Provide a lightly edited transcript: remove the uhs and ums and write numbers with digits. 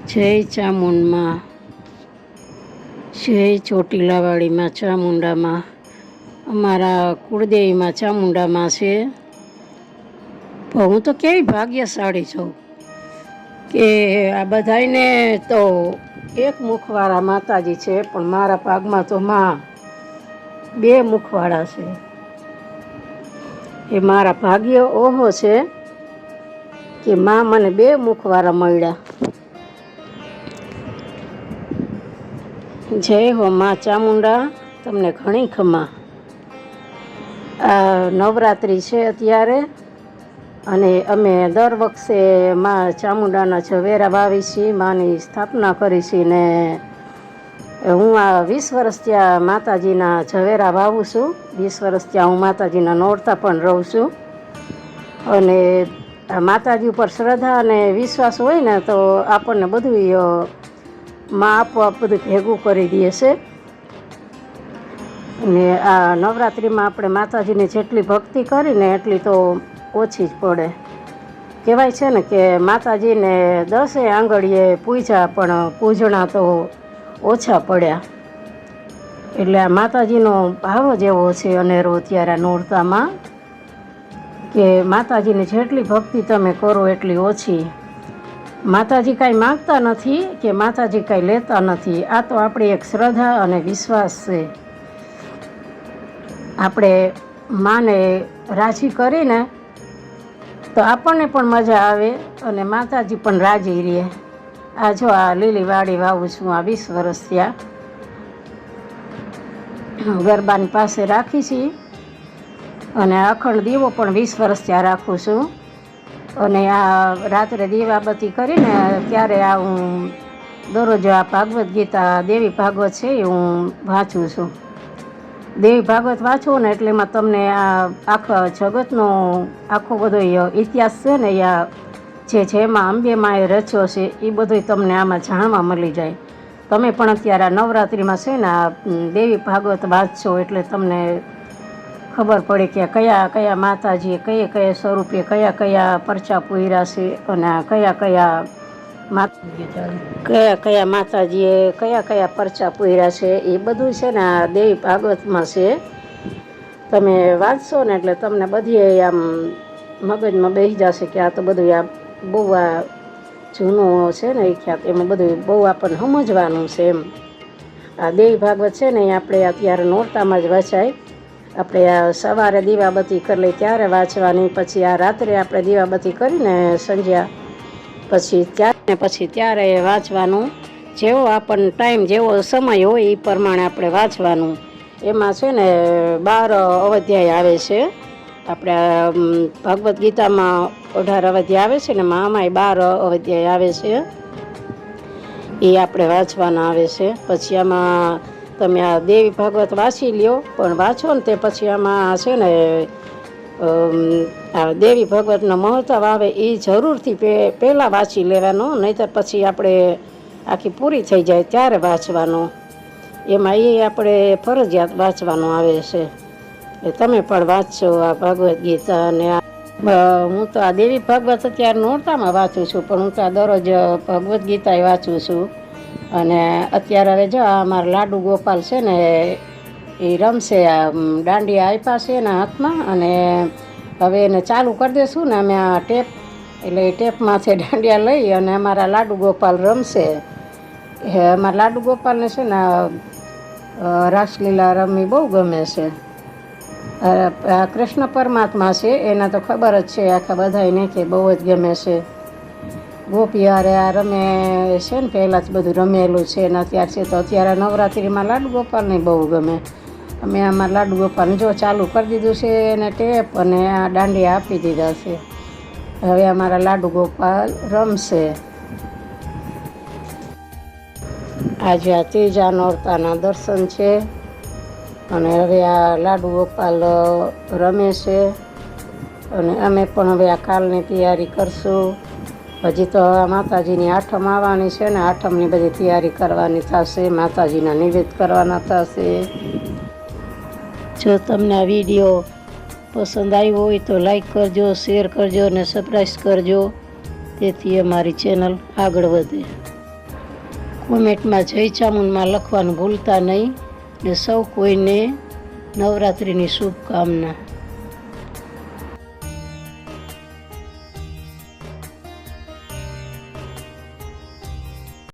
જય ચામુંડમાં, જય ચોટીલાવાડીમાં ચામુંડામાં, અમારા કુળદેવીમાં ચામુંડામાં છે. પણ હું તો કેવી ભાગ્યશાળી છું કે આ બધાને તો એક મુખવાળા માતાજી છે, પણ મારા ભાગમાં તો માં બે મુખવાળા છે. એ મારા ભાગ્ય ઓહો છે કે માં મને બે મુખવાળા મળ્યા. જય હો માં ચામુંડા, તમને ઘણી ખમા. આ નવરાત્રિ છે અત્યારે, અને અમે દર વખતે માં ચામુંડાના ઝવેરા વાવી છીએ, માની સ્થાપના કરી છીએ. ને હું આ 20 વર્ષ ત્યાં માતાજીના ઝવેરા વાવું છું. 20 વર્ષ ત્યાં હું માતાજીના નોરતા પણ રહું છું. અને માતાજી ઉપર શ્રદ્ધા અને વિશ્વાસ હોય ને તો આપણને બધું માં આપોઆપ બધું ભેગું કરી દે છે. ને આ નવરાત્રિમાં આપણે માતાજીની જેટલી ભક્તિ કરીને એટલી તો ઓછી જ પડે. કહેવાય છે ને કે માતાજીને 10 આંગળીએ પૂજ્યા પણ પૂજણા તો ઓછા પડ્યા. એટલે આ માતાજીનો ભાવ જ એવો છે અનેરો અત્યારે નોરતામાં, કે માતાજીની જેટલી ભક્તિ તમે કરો એટલી ઓછી. માતાજી કાંઈ માગતા નથી કે માતાજી કાંઈ લેતા નથી. આ તો આપણી એક શ્રદ્ધા અને વિશ્વાસ છે. આપણે માને રાજી કરીને તો આપણને પણ મજા આવે અને માતાજી પણ રાજી રહે. આ જો આ લીલી વાડી વાવું છું, આ 20 વર્ષ થયા ગરબાની પાસે રાખી છીએ. અને અખંડ દીવો પણ 20 વર્ષ ત્યાં રાખું છું. અને આ રાત્રે દીવાબત્તી કરીને ત્યારે આ હું દરરોજ આ ભાગવત ગીતા દેવી ભાગવત છે એ હું વાંચું છું. દેવી ભાગવત વાંચું ને એટલે એમાં તમને આ આખા જગતનો આખો બધો ઇતિહાસ છે ને, જેમાં અંબે માએ રચ્યો છે એ બધું તમને આમાં જાણવા મળી જાય. તમે પણ અત્યારે આ નવરાત્રિમાં છે ને આ દેવી ભાગવત વાંચશો એટલે તમને ખબર પડે કે કયા કયા માતાજીએ કયા સ્વરૂપે કયા પરચા પૂર્યા છે, અને કયા માતાજીએ કયા પરચા પૂર્યા છે એ બધું છે ને આ દેવી ભાગવતમાં છે. તમે વાંચશો ને એટલે તમને બધી આમ મગજમાં બેસી જશે કે આ તો બધું આ બહુ આ જૂનું છે ને એ ખ્યાત, એમાં બધું બહુ આપણને સમજવાનું છે એમ. આ દેવી ભાગવત છે ને એ આપણે અત્યારે નોરતામાં જ વચાય. આપણે આ સવારે દીવાબત્તી કરી લઈ ત્યારે વાંચવાની, પછી આ રાત્રે આપણે દીવાબત્તી કરીને સંધ્યા પછી ત્યારે વાંચવાનું. જેવો આપણને ટાઈમ જેવો સમય હોય એ પ્રમાણે આપણે વાંચવાનું. એમાં છે ને 12 અધ્યાય આવે છે. આપણે ભગવદ્ ગીતામાં 18 અધ્યાય આવે છે ને, આમાંય 12 અધ્યાય આવે છે. એ આપણે વાંચવાના આવે છે. પછી આમાં તમે આ દેવી ભાગવત વાંચી લ્યો, પણ વાંચો ને તે પછી આમાં છે ને આ દેવી ભાગવતનો મહત્વ આવે એ જરૂરથી પહેલાં વાંચી લેવાનો, નહીંતર પછી આપણે આખી પૂરી થઈ જાય ત્યારે વાંચવાનો. એમાં એ આપણે ફરજિયાત વાંચવાનો આવે છે. એ તમે પણ વાંચશો આ ભગવદ્ ગીતા. અને હું તો આ દેવી ભાગવત અત્યારે નોરતામાં વાંચું છું, પણ હું તો આ દરરોજ ભગવદ્ ગીતા વાંચું છું. અને અત્યારે હવે જો અમારા લાડુ ગોપાલ છે ને એ રમશે, આ દાંડિયા આપ્યા છે એના હાથમાં, અને હવે એને ચાલુ કરી દઈશું ને અમે આ ટેપ, એટલે એ ટેપમાંથી દાંડિયા લઈ અને અમારા લાડુ ગોપાલ રમશે. અમારા લાડુ ગોપાલને છે ને રાસલીલા રમવી બહુ ગમે છે. કૃષ્ણ પરમાત્મા છે એના તો ખબર જ છે આખા બધાને કે બહુ જ ગમે છે. ગોપી હારે આ રમે છે ને, પહેલાં જ બધું રમેલું છે ને અત્યારે છે તો અત્યારે નવરાત્રિમાં લાડુ ગોપાલને બહુ ગમે. અમે અમારા લાડુ ગોપાલને જો ચાલુ કરી દીધું છે એને ટેપ, અને આ દાંડિયા આપી દીધા છે. હવે અમારા લાડુ ગોપાલ રમશે. આજે આ ત્રીજા નોરતાના દર્શન છે, અને હવે આ લાડુ ગોપાલ રમે છે. અને અમે પણ હવે આ કાલની તૈયારી કરશું. હજી તો માતાજીની આઠમ આવવાની છે ને, આઠમની બધી તૈયારી કરવાની થશે, માતાજીના નિવેદ કરવાના થશે. જો તમને આ વિડીયો પસંદ આવ્યો હોય તો લાઈક કરજો, શેર કરજો અને સબસ્ક્રાઈબ કરજો, તેથી અમારી ચેનલ આગળ વધે. કોમેન્ટમાં જય ચામુંડમાં લખવાનું ભૂલતા નહીં ને સૌ કોઈને નવરાત્રિની શુભકામના.